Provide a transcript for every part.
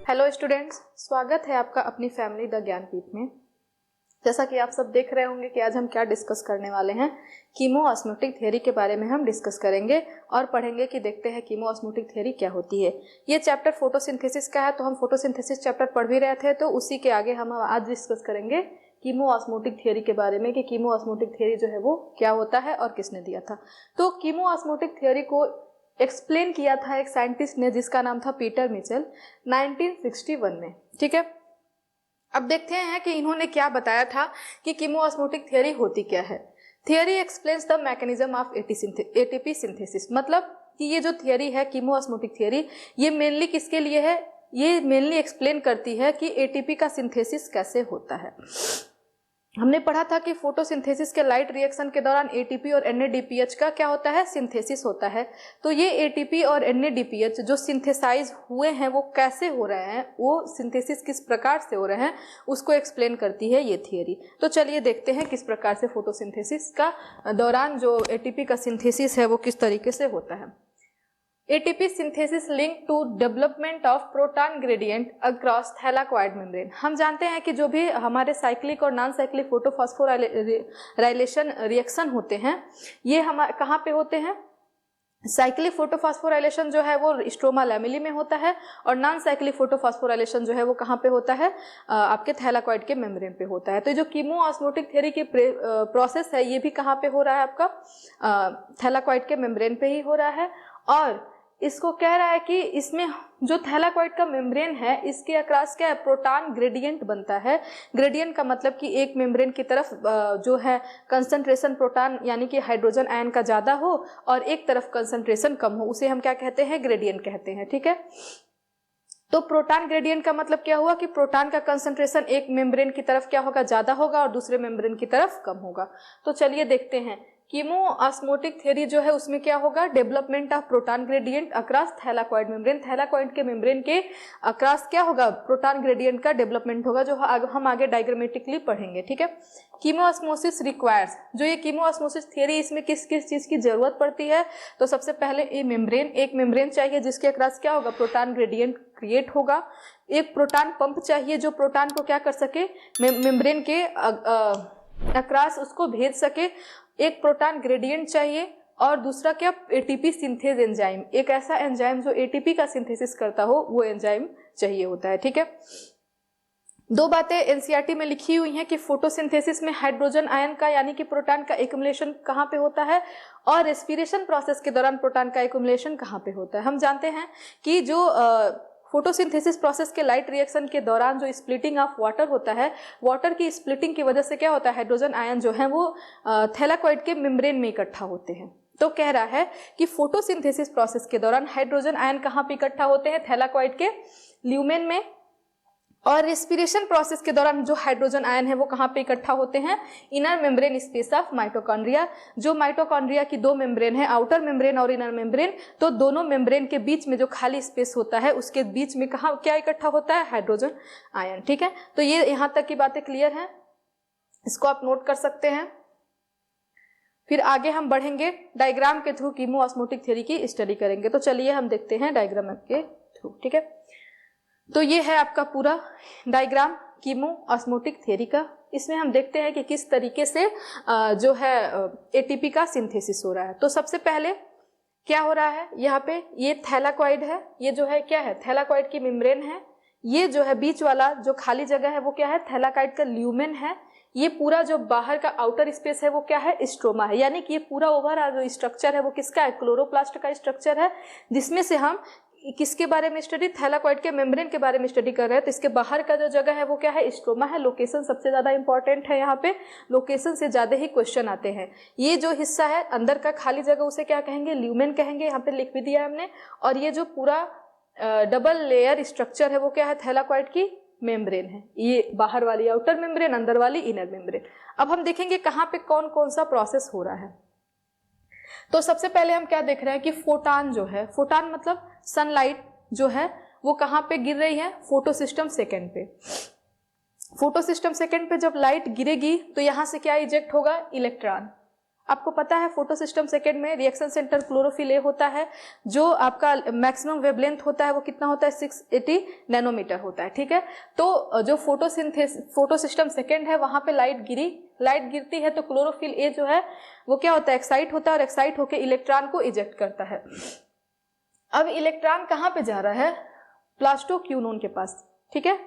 Hello students, स्वागत है आपका अपनी फैमिली द ज्ञानपीठ में। जैसा कि आप सब देख रहे होंगे कि आज हम क्या डिस्कस करने वाले हैं, कीमोऑस्मोटिक थ्योरी के बारे में हम डिस्कस करेंगे और पढ़ेंगे कि देखते हैं कीमोऑस्मोटिक थ्योरी क्या होती है। ये चैप्टर फोटोसिंथेसिस का है, तो हम फोटोसिंथेसिस चैप्टर पढ़ भी रहे थे, तो उसी के आगे हम आज डिस्कस करेंगे कीमोऑस्मोटिक थ्योरी के बारे में कि कीमोऑस्मोटिक थ्योरी जो है वो क्या होता है और किसने दिया था। तो कीमोऑस्मोटिक थ्योरी को एक्सप्लेन किया था एक साइंटिस्ट ने जिसका नाम था पीटर मिचेल 1961 में। ठीक है, अब देखते हैं कि इन्होंने क्या बताया था कि कीमोऑस्मोटिक थ्योरी होती क्या है। Theory explains the mechanism of ATP synthesis, मतलब कि ये जो थियरी है कीमोऑस्मोटिक थियरी, ये मेनली किसके लिए है? ये मेनली एक्सप्लेन करती है कि एटीपी का सिंथेसिस कैसे होता है। हमने पढ़ा था कि फोटोसिंथेसिस के लाइट रिएक्शन के दौरान एटीपी और एनएडीपीएच का क्या होता है? सिंथेसिस होता है। तो ये एटीपी और एनएडीपीएच जो सिंथेसाइज हुए हैं वो कैसे हो रहे हैं, वो सिंथेसिस किस प्रकार से हो रहे हैं, उसको एक्सप्लेन करती है ये थियरी। तो चलिए देखते हैं किस प्रकार से फोटोसिंथेसिस का दौरान जो एटीपी का सिंथेसिस है वो किस तरीके से होता है। ATP synthesis link to development of proton gradient across thylakoid membrane. हम जानते हैं कि जो भी हमारे साइक्लिक और नॉन साइक्लिक फोटोफॉस्फोराइलेशन रिएक्शन होते हैं, ये हम कहाँ पे होते हैं? साइक्लिक फोटोफॉस्फोराइलेशन जो है वो स्ट्रोमा लैमेली में होता है और नॉन साइक्लिक फोटोफॉस्फोराइलेशन जो है वो कहाँ पे होता है? आपके थैलाकोइड के मेम्ब्रेन पे होता है। तो जो कीमोऑस्मोटिक थ्योरी की प्रोसेस है ये भी कहाँ पे हो रहा है? आपका थैलाकोइड के मेम्ब्रेन पे ही हो रहा है। और इसको कह रहा है कि इसमें जो थैलाकोइड का मेम्ब्रेन है इसके अक्रॉस क्या है? प्रोटॉन ग्रेडियंट बनता है। ग्रेडियंट का मतलब कि एक मेम्ब्रेन की तरफ जो है कंसंट्रेशन प्रोटॉन यानी कि हाइड्रोजन आयन का ज्यादा हो और एक तरफ कंसंट्रेशन कम हो, उसे हम क्या कहते हैं? ग्रेडियंट कहते हैं। ठीक है, तो प्रोटॉन ग्रेडियंट का मतलब क्या हुआ कि प्रोटॉन का कंसंट्रेशन एक मेम्ब्रेन की तरफ क्या होगा? ज्यादा होगा और दूसरे मेम्ब्रेन की तरफ कम होगा। तो चलिए देखते हैं कीमोऑस्मोटिक थ्योरी जो है उसमें क्या होगा? Development of proton gradient across thylakoid membrane. Thylakoid के मेम्ब्रेन के अक्रॉस क्या होगा? प्रोटॉन ग्रेडियंट का डेवलपमेंट होगा, जो हम आगे डायग्रामेटिकली पढ़ेंगे। ठीक है, कीमोऑस्मोसिस रिक्वायर्स, जो ये कीमोऑस्मोसिस थ्योरी, इसमें किस किस चीज की जरूरत पड़ती है? तो सबसे पहले ये मेम्ब्रेन, एक मेम्ब्रेन चाहिए जिसके अक्रॉस क्या होगा? प्रोटॉन ग्रेडियंट क्रिएट होगा। एक प्रोटॉन पंप चाहिए जो प्रोटॉन को क्या कर सके? मेम्ब्रेन के अक्रॉस उसको भेज सके। एक प्रोटॉन ग्रेडियंट चाहिए और दूसरा क्या? एटीपी सिंथेज एंजाइम, एक ऐसा एंजाइम जो एटीपी का सिंथेसिस करता हो, वो एंजाइम चाहिए होता है। ठीक है, दो बातें एनसीईआरटी में लिखी हुई हैं कि फोटोसिंथेसिस में हाइड्रोजन आयन का यानी कि प्रोटॉन का एक्युमुलेशन कहाँ पे होता है और रेस्पिरेशन प्रोसेस के दौरान प्रोटॉन का एक्युमुलेशन कहाँ पे होता है। हम जानते हैं कि जो फोटोसिंथेसिस प्रोसेस के लाइट रिएक्शन के दौरान जो स्प्लिटिंग ऑफ वाटर होता है, वाटर की स्प्लिटिंग की वजह से क्या होता है? हाइड्रोजन आयन जो है वो थैलाकोइड के मेम्ब्रेन में इकट्ठा होते हैं। तो कह रहा है कि फोटोसिंथेसिस प्रोसेस के दौरान हाइड्रोजन आयन कहाँ पे इकट्ठा होते हैं? थैलाकोइड के ल्यूमेन में। और रेस्पिरेशन प्रोसेस के दौरान जो हाइड्रोजन आयन है वो कहाँ पे इकट्ठा होते हैं? Inner membrane space of mitochondria. जो माइटोकॉन्ड्रिया की दो मेम्ब्रेन है, आउटर मेम्ब्रेन और इनर मेम्ब्रेन, तो दोनों मेम्ब्रेन के बीच में जो खाली स्पेस होता है उसके बीच में कहाँ क्या इकट्ठा होता है? Hydrogen ion. ठीक है, तो ये यहाँ तक की बातें क्लियर है, इसको आप नोट कर सकते हैं। फिर आगे हम बढ़ेंगे, डायग्राम के थ्रू कीमोऑस्मोटिक थ्योरी की स्टडी करेंगे। तो चलिए हम देखते हैं डायग्राम के थ्रू। ठीक है, तो ये है आपका पूरा डायग्राम कीमोऑस्मोटिक थ्योरी का। इसमें हम देखते हैं कि किस तरीके से जो है एटीपी का सिंथेसिस हो रहा है। तो सबसे पहले क्या हो रहा है? यहाँ पे ये थैलाकोइड है, ये जो है क्या है? थैलाकोइड की मेम्ब्रेन है। ये जो है बीच वाला जो खाली जगह है वो क्या है? थैलाकोइड का ल्यूमेन है। ये पूरा जो बाहर का आउटर स्पेस है वो क्या है? स्ट्रोमा है। यानी कि ये पूरा ओवरऑल जो स्ट्रक्चर है वो किसका है? क्लोरोप्लास्ट का स्ट्रक्चर है, जिसमें से हम किसके बारे में स्टडी? थैलाकोइड के मेम्ब्रेन के बारे में स्टडी कर रहे हैं। तो इसके बाहर का जो जगह है वो क्या है? स्ट्रोमा है। लोकेशन सबसे ज्यादा इंपॉर्टेंट है, यहाँ पे लोकेशन से ज्यादा ही क्वेश्चन आते हैं। ये जो हिस्सा है अंदर का खाली जगह उसे क्या कहेंगे? ल्यूमेन कहेंगे, यहाँ पे लिख भी दिया हमने। और ये जो पूरा डबल लेयर स्ट्रक्चर है वो क्या है? थैलाकोइड की मेम्ब्रेन है। ये बाहर वाली आउटर मेम्ब्रेन, अंदर वाली इनर मेम्ब्रेन। अब हम देखेंगे कहाँ पे कौन कौन सा प्रोसेस हो रहा है। तो सबसे पहले हम क्या देख रहे हैं कि फोटॉन जो है, फोटॉन मतलब सनलाइट जो है वो कहाँ पे गिर रही है? फोटोसिस्टम सेकेंड पे। फोटोसिस्टम सेकेंड पे जब लाइट गिरेगी तो यहां से क्या इजेक्ट होगा? इलेक्ट्रॉन। आपको पता है फोटोसिस्टम सेकेंड में रिएक्शन सेंटर क्लोरोफिल ए होता है, जो आपका मैक्सिमम वेवलेंथ होता है वो कितना होता है 680 नैनोमीटर होता है, ठीक है। तो जो फोटोसिस्टम सेकेंड है वहां पे लाइट गिरती है तो क्लोरोफिल ए जो है वो क्या होता है, एक्साइट होता है और एक्साइट होकर इलेक्ट्रॉन को इजेक्ट करता है। अब इलेक्ट्रॉन कहाँ पे जा रहा है, प्लास्टोक्यूनोन के पास, ठीक है।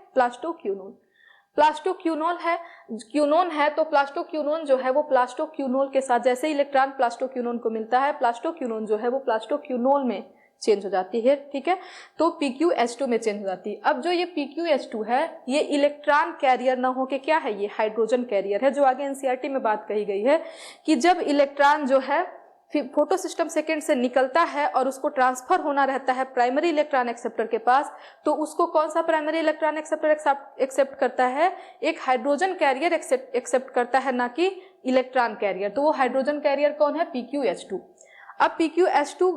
क्यूनोन है तो प्लास्टोक्यूनोन जो है वो प्लास्टोक्यूनोल के साथ, जैसे इलेक्ट्रॉन प्लास्टोक्यूनोन को मिलता है, प्लास्टोक्यूनोन जो है वो प्लास्टोक्यूनोल में चेंज हो जाती है, ठीक है। तो PqH2 में चेंज हो जाती है। अब जो ये PqH2 है ये इलेक्ट्रॉन कैरियर ना हो के क्या है, ये हाइड्रोजन कैरियर है, जो आगे NCERT में बात कही गई है कि जब इलेक्ट्रॉन जो है फोटोसिस्टम सेकेंड से निकलता है और उसको ट्रांसफर होना रहता है प्राइमरी इलेक्ट्रॉन एक्सेप्टर के पास, तो उसको कौन सा प्राइमरी इलेक्ट्रॉन एक्सेप्टर एक्सेप्ट करता है, एक हाइड्रोजन कैरियर एक्सेप्ट करता है, ना कि इलेक्ट्रॉन कैरियर। तो वो हाइड्रोजन कैरियर कौन है, PqH2। अब PqH2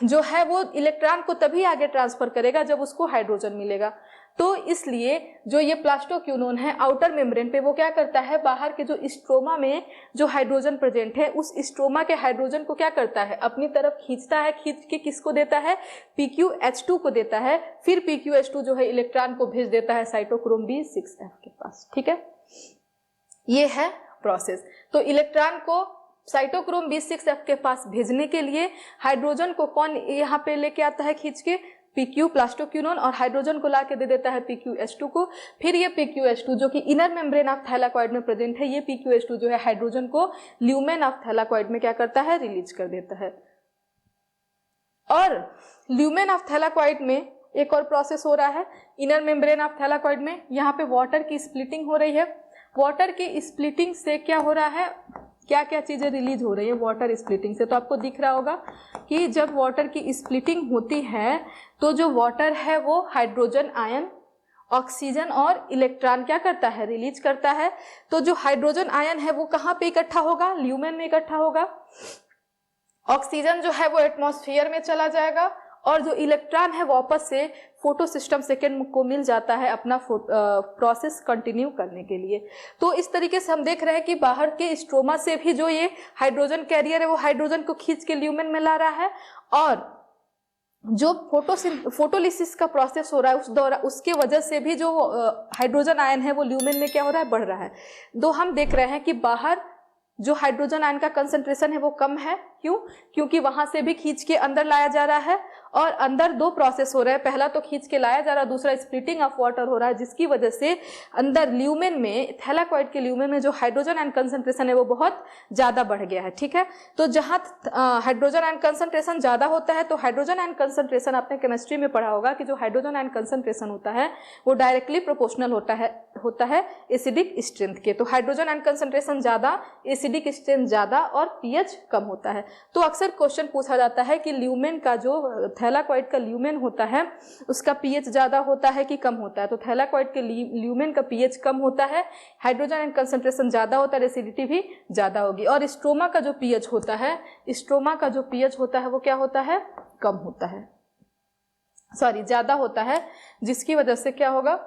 जो है वो इलेक्ट्रॉन को तभी आगे ट्रांसफर करेगा जब उसको हाइड्रोजन मिलेगा। तो इसलिए जो ये प्लास्टोक्यूनोन है आउटर मेम्ब्रेन पे वो क्या करता है, बाहर के जो स्ट्रोमा में जो हाइड्रोजन प्रेजेंट है उस स्ट्रोमा के हाइड्रोजन को क्या करता है, अपनी तरफ खींचता है, खींच के किसको देता है, PqH2 को देता है। फिर PqH2 जो है इलेक्ट्रॉन को भेज देता है साइटोक्रोम B6F के पास, ठीक है। ये है प्रोसेस। तो इलेक्ट्रॉन को साइटोक्रोम B6F के पास भेजने के लिए हाइड्रोजन को कौन यहाँ पे लेके आता है खींच के, PQ प्लास्टोक्यूनोन, और हाइड्रोजन को लाके दे देता है PqH2 को। फिर ये PqH2 जो कि इनर मेम्ब्रेन ऑफ थैलाकॉइड में प्रेजेंट है, ये PqH2 जो है हाइड्रोजन को ल्यूमेन ऑफ थैलाकॉइड में क्या करता है, रिलीज कर देता है। और ल्यूमेन ऑफ थैलाकॉइड में एक और प्रोसेस हो रहा है इनर मेम्ब्रेन ऑफ थैलाकॉइड में, यहाँ पे वाटर की स्प्लिटिंग हो रही है। वाटर की स्प्लिटिंग से क्या हो रहा है, क्या क्या चीजें रिलीज हो रही है वाटर स्प्लिटिंग से। तो आपको दिख रहा होगा कि जब वाटर की स्प्लिटिंग होती है तो जो वाटर है वो हाइड्रोजन आयन, ऑक्सीजन और इलेक्ट्रॉन क्या करता है, रिलीज करता है। तो जो हाइड्रोजन आयन है वो कहाँ पे इकट्ठा होगा, ल्यूमेन में इकट्ठा होगा। ऑक्सीजन जो है वो एटमॉस्फेयर में चला जाएगा और जो इलेक्ट्रॉन है वापस से फोटोसिस्टम सेकेंड को मिल जाता है अपना प्रोसेस कंटिन्यू करने के लिए। तो इस तरीके से हम देख रहे हैं कि बाहर के स्ट्रोमा से भी जो ये हाइड्रोजन कैरियर है वो हाइड्रोजन को खींच के ल्यूमेन में ला रहा है, और जो फोटोलिसिस का प्रोसेस हो रहा है उस दौरान उसके वजह से भी जो हाइड्रोजन आयन है वो ल्यूमेन में क्या हो रहा है, बढ़ रहा है। तो हम देख रहे हैं कि बाहर जो हाइड्रोजन आयन का कंसंट्रेशन है वो कम है, क्यों, क्योंकि वहां से भी खींच के अंदर लाया जा रहा है, और अंदर दो प्रोसेस हो रहे हैं, पहला तो खींच के लाया जा रहा है, दूसरा स्प्लिटिंग ऑफ वाटर हो रहा है, जिसकी वजह से अंदर ल्यूमेन में, थैलाकॉइड के ल्यूमेन में जो हाइड्रोजन आयन कंसंट्रेशन है वो बहुत ज्यादा बढ़ गया है, ठीक है। तो जहां हाइड्रोजन आयन कंसंट्रेशन ज्यादा होता है, तो हाइड्रोजन आयन कंसंट्रेशन आपने केमिस्ट्री में पढ़ा होगा कि जो हाइड्रोजन आयन कंसंट्रेशन होता है वो डायरेक्टली प्रोपोर्शनल होता है एसिडिक स्ट्रेंथ के। तो हाइड्रोजन आयन कंसंट्रेशन ज्यादा, एसिडिक स्ट्रेंथ ज्यादा और pH कम होता है। तो अक्सर क्वेश्चन पूछा जाता है कि ल्यूमेन का जो थैलाकॉइड का ल्यूमेन होता है उसका pH ज्यादा होता है कि कम होता है। तो थैलाकॉइड के ल्यूमेन का pH कम होता है, हाइड्रोजन आयन कंसंट्रेशन ज्यादा होता है, एसिडिटी भी ज्यादा होगी। और स्ट्रोमा का जो pH होता है, स्ट्रोमा का जो pH होता है वो क्या होता है, कम होता है, सॉरी ज्यादा होता है, जिसकी वजह से क्या होगा,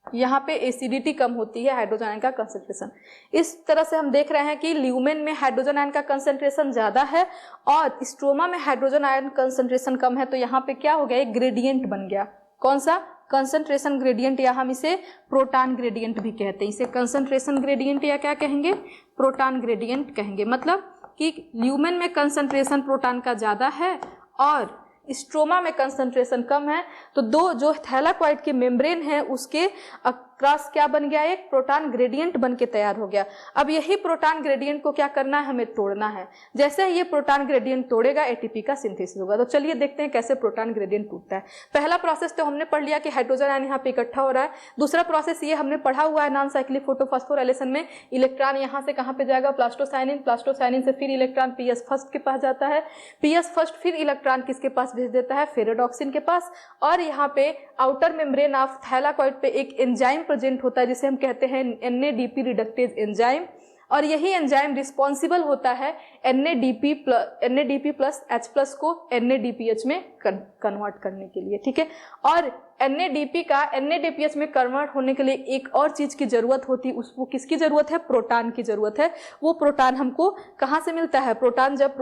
यहाँ पे एसिडिटी कम होती है, हाइड्रोजन आयन का कंसंट्रेशन। इस तरह से हम देख रहे हैं कि ल्यूमेन में हाइड्रोजन आयन का कंसंट्रेशन ज्यादा है और स्ट्रोमा में हाइड्रोजन आयन कंसंट्रेशन कम है। तो यहाँ पे क्या हो गया, एक ग्रेडियंट बन गया, कौन सा, कंसंट्रेशन ग्रेडियंट, या हम इसे प्रोटॉन ग्रेडियंट भी कहते हैं। इसे कंसंट्रेशन ग्रेडियंट या क्या कहेंगे, प्रोटॉन ग्रेडियंट कहेंगे। मतलब कि ल्यूमेन में कंसंट्रेशन प्रोटॉन का ज्यादा है और स्ट्रोमा में कंसंट्रेशन कम है। तो दो जो थैलाकॉइड के मेम्ब्रेन है उसके अक्रॉस क्या बन गया, एक प्रोटॉन ग्रेडियंट बन के तैयार हो गया। अब यही प्रोटॉन ग्रेडियंट को क्या करना है, हमें तोड़ना है। जैसे ये प्रोटॉन ग्रेडियंट तोड़ेगा एटीपी का सिंथेसिस होगा। तो चलिए देखते हैं कैसे प्रोटॉन ग्रेडियंट टूटता है। पहला प्रोसेस तो हमने पढ़ लिया कि हाइड्रोजन आयन यहाँ पे इकट्ठा हो रहा है। दूसरा प्रोसेस ये हमने पढ़ा हुआ है नॉन साइक्लिक फोटोफॉस्फोराइलेशन में, इलेक्ट्रॉन यहाँ से कहाँ पे जाएगा, प्लास्टोसाइनिन, प्लास्टोसाइनिन से फिर इलेक्ट्रॉन PS फर्स्ट के पास जाता है, PS फर्स्ट फिर इलेक्ट्रॉन किसके पास भेज देता है, फेरेडॉक्सिन के पास। और यहाँ पे आउटर मेम्ब्रेन ऑफ थैलाकॉइड पे एक एंजाइम प्रेजेंट होता है जिसे हम कहते हैं NADP रिडक्टेज एंजाइम, और यही एंजाइम रिस्पॉन्सिबल होता है NADP प्लस H+ को NADPH में कन्वर्ट करने के लिए, ठीक है। और NADP का NADPH में कन्वर्ट होने के लिए एक और चीज की जरूरत होती है, उसको किसकी जरूरत है? प्रोटॉन की जरूरत है। वो प्रोटॉन हमको कहाँ से मिलता है? प्रोटॉन जब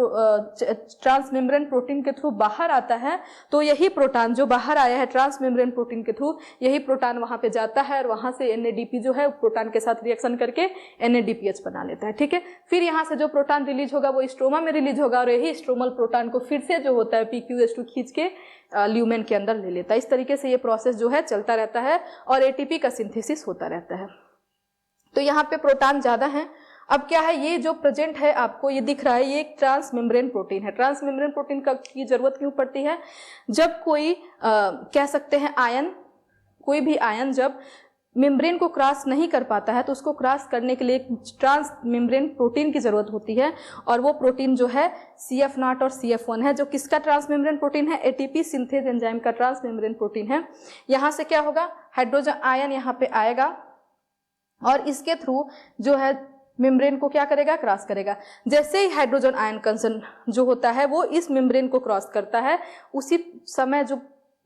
ट्रांसमेम्ब्रेन प्रोटीन के थ्रू बाहर आता है तो यही प्रोटॉन जो बाहर आया है ट्रांसमेम्ब्रेन प्रोटीन के थ्रू, यही प्रोटॉन वहां पे जाता है और वहां से NADP जो है प्रोटॉन के साथ रिएक्शन करके NADPH बना लेता है। ठीक है, फिर यहाँ से जो प्रोटॉन रिलीज होगा वो स्ट्रोमा में रिलीज होगा और यही स्ट्रोमल प्रोटॉन को फिर से जो होता है PQH2 खींच के ल्यूमेन के अंदर ले लेता है। इस तरीके से ये प्रोसेस जो है चलता रहता है और ATP का सिंथेसिस होता रहता है। तो यहाँ पे प्रोटॉन ज्यादा है। अब क्या है, ये जो प्रेजेंट है आपको ये दिख रहा है, ये एक ट्रांसमेम्ब्रेन प्रोटीन है। ट्रांसमेम्ब्रेन प्रोटीन की जरूरत क्यों पड़ती है? जब कोई कह सकते हैं आयन, कोई भी आयन जब मेम्ब्रेन को क्रॉस नहीं कर पाता है तो उसको क्रॉस करने के लिए एक ट्रांसमेम्ब्रेन प्रोटीन की जरूरत होती है और वो प्रोटीन जो है CF0 और CF1 है, जो किसका ट्रांसमेम्ब्रेन प्रोटीन है? ATP सिंथेज एंजाइम का ट्रांसमेम्ब्रेन प्रोटीन है। यहाँ से क्या होगा, हाइड्रोजन आयन यहाँ पे आएगा और इसके थ्रू जो है मेम्ब्रेन को क्या करेगा? क्रॉस करेगा। जैसे ही हाइड्रोजन आयन कंसंट्रेशन जो होता है वो इस मेम्ब्रेन को क्रॉस करता है, उसी समय जो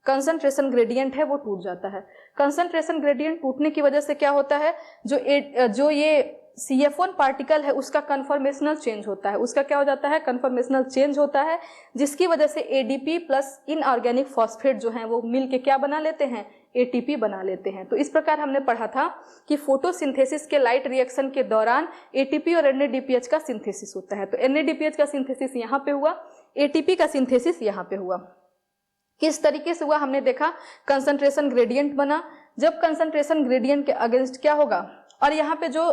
कंसंट्रेशन ग्रेडियंट है वो टूट जाता है। कंसंट्रेशन ग्रेडियंट टूटने की वजह से क्या होता है, जो ये CF1 पार्टिकल है उसका कन्फॉर्मेशनल चेंज होता है। उसका क्या हो जाता है? कन्फॉर्मेशनल चेंज होता है, जिसकी वजह से ADP प्लस इनऑर्गेनिक फॉस्फेट जो हैं वो मिल के क्या बना लेते हैं? ATP बना लेते हैं। तो इस प्रकार हमने पढ़ा था कि फोटोसिंथेसिस के लाइट रिएक्शन के दौरान ATP और NADPH का सिंथेसिस होता है। तो NADPH का सिंथेसिस यहाँ पे हुआ, ATP का सिंथेसिस यहाँ पे हुआ। किस तरीके से हुआ हमने देखा, कंसंट्रेशन ग्रेडियंट बना। जब कंसंट्रेशन ग्रेडियंट के अगेंस्ट क्या होगा, और यहाँ पे जो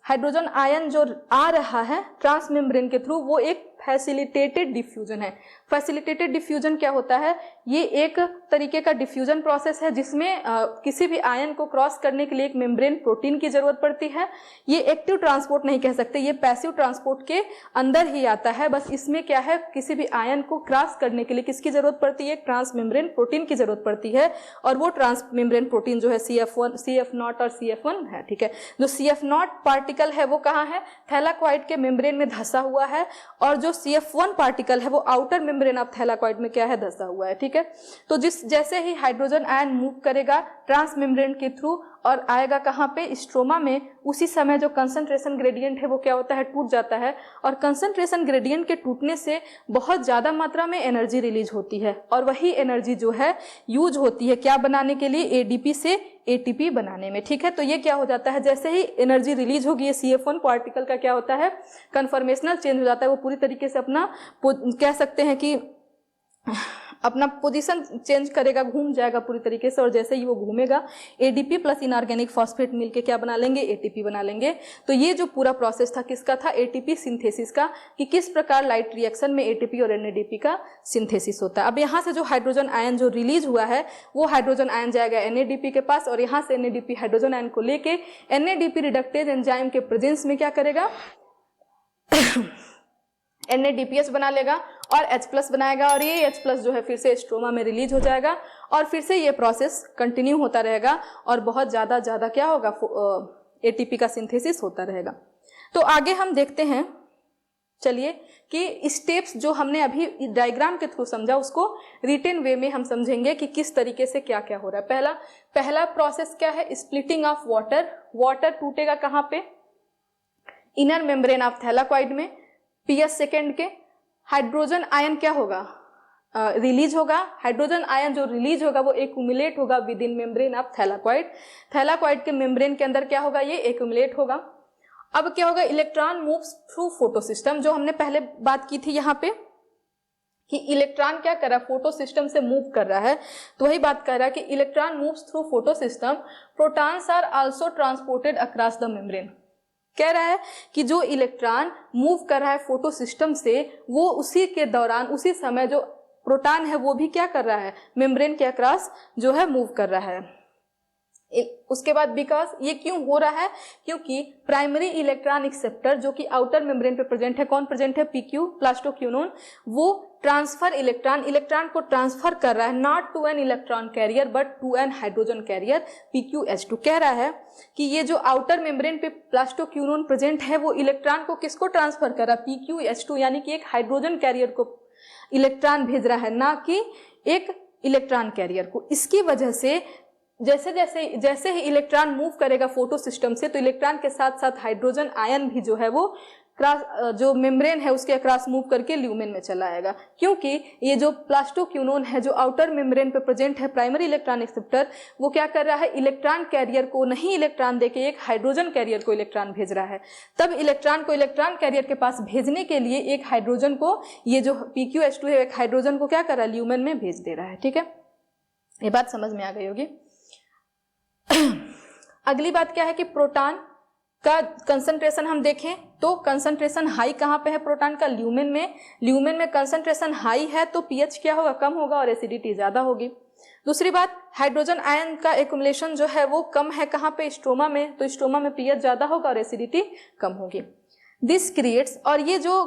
हाइड्रोजन आयन जो आ रहा है ट्रांसमेम्ब्रेन के थ्रू वो एक फैसिलिटेटेड डिफ्यूजन है। फैसिलिटेटेड डिफ्यूजन क्या होता है? ये एक तरीके का डिफ्यूजन प्रोसेस है जिसमें किसी भी आयन को क्रॉस करने के लिए एक मेम्ब्रेन प्रोटीन की जरूरत पड़ती है। ये एक्टिव ट्रांसपोर्ट नहीं कह सकते, ये पैसिव ट्रांसपोर्ट के अंदर ही आता है। बस इसमें क्या है, किसी भी आयन को क्रॉस करने के लिए किसकी जरूरत पड़ती है? एक ट्रांसमेम्ब्रेन प्रोटीन की जरूरत पड़ती है और वो ट्रांसमेम्ब्रेन प्रोटीन जो है CF0 और CF1 है। ठीक है, जो CF0 पार्टिकल है वो कहाँ है? थैलाकॉइड के मेम्ब्रेन में धंसा हुआ है और जो CF1 पार्टिकल है वो आउटर मेम्ब्रेन ऑफ थैलाकॉइड में क्या है? धंसा हुआ है। ठीक है, तो जैसे ही हाइड्रोजन आयन मूव करेगा ट्रांसमेम्ब्रेन के थ्रू और आएगा कहाँ पे? स्ट्रोमा में, उसी समय जो कंसंट्रेशन ग्रेडियंट है वो क्या होता है? टूट जाता है। और कंसंट्रेशन ग्रेडियंट के टूटने से बहुत ज्यादा मात्रा में एनर्जी रिलीज होती है और वही एनर्जी जो है यूज होती है क्या बनाने के लिए? ADP से ATP बनाने में। ठीक है, तो ये क्या हो जाता है, जैसे ही एनर्जी रिलीज होगी CF1 पार्टिकल का क्या होता है? कन्फॉर्मेशनल चेंज हो जाता है। वो पूरी तरीके से अपना कह सकते हैं कि अपना पोजीशन चेंज करेगा, घूम जाएगा पूरी तरीके से, और जैसे ही वो घूमेगा ADP प्लस इनऑर्गेनिक फॉस्फेट मिलके क्या बना लेंगे? ATP बना लेंगे। तो ये जो पूरा प्रोसेस था किसका था? ATP सिंथेसिस का, कि किस प्रकार लाइट रिएक्शन में ATP और NADP का सिंथेसिस होता है। अब यहाँ से जो हाइड्रोजन आयन जो रिलीज हुआ है वो हाइड्रोजन आयन जाएगा NADP के पास और यहाँ से NADP हाइड्रोजन आयन को लेके NADP रिडक्टेज एंजाइम के प्रेजेंस में क्या करेगा? NADPH बना लेगा और H+ बनाएगा और ये H+ जो है फिर से स्ट्रोमा में रिलीज हो जाएगा और फिर से ये प्रोसेस कंटिन्यू होता रहेगा और बहुत ज्यादा क्या होगा? ATP का सिंथेसिस होता रहेगा। तो आगे हम देखते हैं, चलिए, कि स्टेप्स जो हमने अभी डायग्राम के थ्रू समझा उसको रिटन वे में हम समझेंगे कि किस तरीके से क्या क्या हो रहा है। पहला प्रोसेस क्या है? स्प्लिटिंग ऑफ वाटर टूटेगा कहाँ पे? इनर मेम्ब्रेन ऑफ थैलाकॉइड में। PS सेकेंड के हाइड्रोजन आयन क्या होगा? रिलीज होगा। हाइड्रोजन आयन जो रिलीज होगा वो एक्यूमुलेट होगा with in membrane of thylakoid के मेम्ब्रेन के अंदर क्या होगा? ये एक्यूमुलेट होगा। अब क्या होगा? इलेक्ट्रॉन मूव्स थ्रू फोटोसिस्टम, जो हमने पहले बात की थी यहाँ पे कि इलेक्ट्रॉन क्या कर रहा है? फोटोसिस्टम से मूव कर रहा है। तो वही बात कर रहा है कि electron moves through photosystem, protons are also transported across the membrane. कह रहा है कि जो इलेक्ट्रॉन मूव कर रहा है फोटो सिस्टम से, वो उसी के दौरान उसी समय जो प्रोटॉन है वो भी क्या कर रहा है? मेम्ब्रेन के अक्रॉस जो है मूव कर रहा है। उसके बाद बिकॉज ये क्यों हो रहा है? क्योंकि प्राइमरी इलेक्ट्रॉन एक्सेप्टर जो कि आउटर मेम्ब्रेन पे प्रेजेंट है, कौन प्रेजेंट है? PQ plastoquinone. वो ट्रांसफर इलेक्ट्रॉन को ट्रांसफर कर रहा है, not to an electron carrier but to an hydrogen carrier PQH2। कह रहा है कि ये जो आउटर मेम्ब्रेन पे प्लास्टोक्यूनोन प्रेजेंट है वो इलेक्ट्रॉन को किसको ट्रांसफर कर रहा है? PQH2, यानी कि एक हाइड्रोजन कैरियर को इलेक्ट्रॉन भेज रहा है, ना कि एक इलेक्ट्रॉन कैरियर को। इसकी वजह से जैसे ही इलेक्ट्रॉन मूव करेगा फोटो सिस्टम से, तो इलेक्ट्रॉन के साथ साथ हाइड्रोजन आयन भी जो है वो जो मेम्ब्रेन है उसके अक्रॉस मूव करके ल्यूमेन में चला आएगा, क्योंकि ये जो प्लास्टोक्यूनोन है जो आउटर मेम्ब्रेन पे प्रेजेंट है, प्राइमरी इलेक्ट्रॉन एक्सेप्टर, वो क्या कर रहा है, इलेक्ट्रॉन कैरियर को नहीं इलेक्ट्रॉन देके एक हाइड्रोजन कैरियर को इलेक्ट्रॉन भेज रहा है। तब इलेक्ट्रॉन को इलेक्ट्रॉन कैरियर के पास भेजने के लिए एक हाइड्रोजन को, ये जो PqH2 है, एक हाइड्रोजन को क्या कर रहा है, ल्यूमेन में भेज दे रहा है। ठीक है, ये बात समझ में आ गई होगी। अगली बात क्या है कि प्रोटॉन का कंसंट्रेशन हम देखें तो कंसंट्रेशन हाई कहाँ पे है प्रोटॉन का, ल्यूमेन में। ल्यूमेन में कंसंट्रेशन हाई है तो पीएच क्या होगा, कम होगा और एसिडिटी ज्यादा होगी। दूसरी बात, हाइड्रोजन आयन का एक्युमुलेशन जो है वो कम है कहाँ पे, स्ट्रोमा में, तो स्ट्रोमा में पीएच ज्यादा होगा और एसिडिटी कम होगी। दिस क्रिएट्स, और ये जो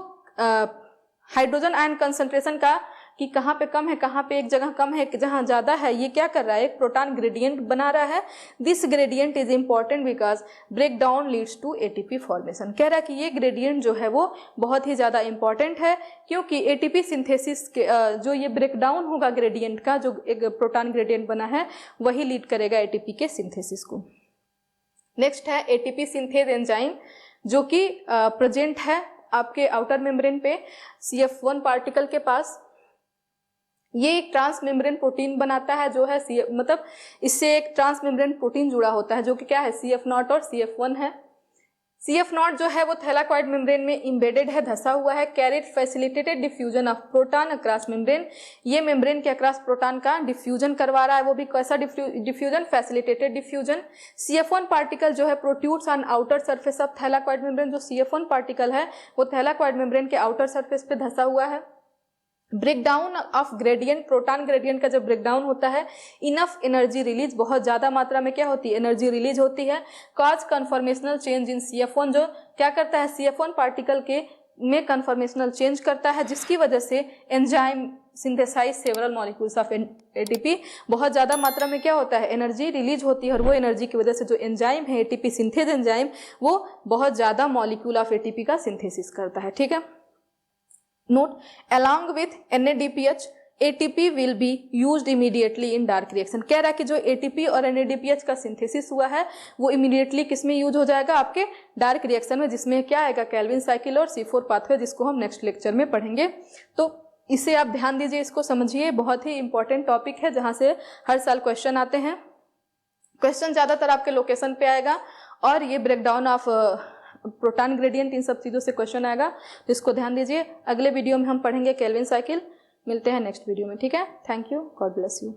हाइड्रोजन आयन कंसंट्रेशन का कि कहाँ पे कम है कहाँ पे एक जगह कम है जहाँ ज्यादा है, ये क्या कर रहा है, एक प्रोटॉन ग्रेडियंट बना रहा है। This gradient is important because break down leads to ATP formation. कह रहा है कि ये ग्रेडियंट जो है वो बहुत ही ज्यादा इंपॉर्टेंट है, क्योंकि एटीपी सिंथेसिस के जो ये ब्रेक डाउन होगा ग्रेडियंट का, जो एक प्रोटॉन ग्रेडियंट बना है, वही लीड करेगा एटीपी के सिंथेसिस को। नेक्स्ट है एटीपी सिंथेज एंजाइम, जो कि प्रेजेंट है आपके आउटर मेम्ब्रेन पे CF1 पार्टिकल के पास। ये एक ट्रांस मेम्ब्रेन प्रोटीन बनाता है, जो है मतलब इससे एक ट्रांस मेम्ब्रेन प्रोटीन जुड़ा होता है, जो कि क्या है, CF0 और CF1 है। CF0 जो है वो थैलाकॉइड मेम्ब्रेन में इम्बेडेड है, धसा हुआ है। Carried facilitated diffusion of proton across membrane, ये मेम्ब्रेन के अक्रॉस प्रोटॉन का डिफ्यूजन करवा रहा है, वो भी कैसा diffusion, facilitated diffusion. CF1 particle जो है protrudes on outer surface of thylakoid membrane, जो CF1 पार्टिकल है वो थैलाकॉइड मेम्ब्रेन के आउटर सरफेस पे धसा हुआ है। Breakdown of gradient, proton gradient का जब ब्रेकडाउन होता है, इनफ एनर्जी रिलीज, बहुत ज्यादा मात्रा में क्या होती है, एनर्जी रिलीज होती है। Cause conformational change in CF1, जो क्या करता है, CF1 पार्टिकल के में कन्फॉर्मेशनल चेंज करता है, जिसकी वजह से enzyme synthesize several molecules of ATP, बहुत ज्यादा मात्रा में क्या होता है, एनर्जी रिलीज होती है, और वो एनर्जी की वजह से जो एंजाइम है एटीपी सिंथेज एंजाइम, वो बहुत ज्यादा मॉलिक्यूल ऑफ एटीपी का सिंथेसिस करता है। ठीक है, note, along with NADPH ATP will be used immediately in dark reaction। कह रहा है कि जो ATP और NADPH का सिंथेसिस हुआ है वो इमीडिएटली किसमें यूज हो जाएगा, आपके डार्क रिएक्शन में, जिसमें क्या आएगा, कैल्विन साइकिल और C4 पाथवे, जिसको हम नेक्स्ट लेक्चर में पढ़ेंगे। तो इसे आप ध्यान दीजिए, इसको समझिए, बहुत ही इंपॉर्टेंट टॉपिक है जहां से हर साल क्वेश्चन आते हैं। क्वेश्चन ज्यादातर आपके लोकेशन पे आएगा, और ये ब्रेकडाउन ऑफ प्रोटॉन ग्रेडियंट, इन सब चीजों से क्वेश्चन आएगा, तो इसको ध्यान दीजिए। अगले वीडियो में हम पढ़ेंगे केल्विन साइकिल। मिलते हैं नेक्स्ट वीडियो में। ठीक है, thank you, God bless you.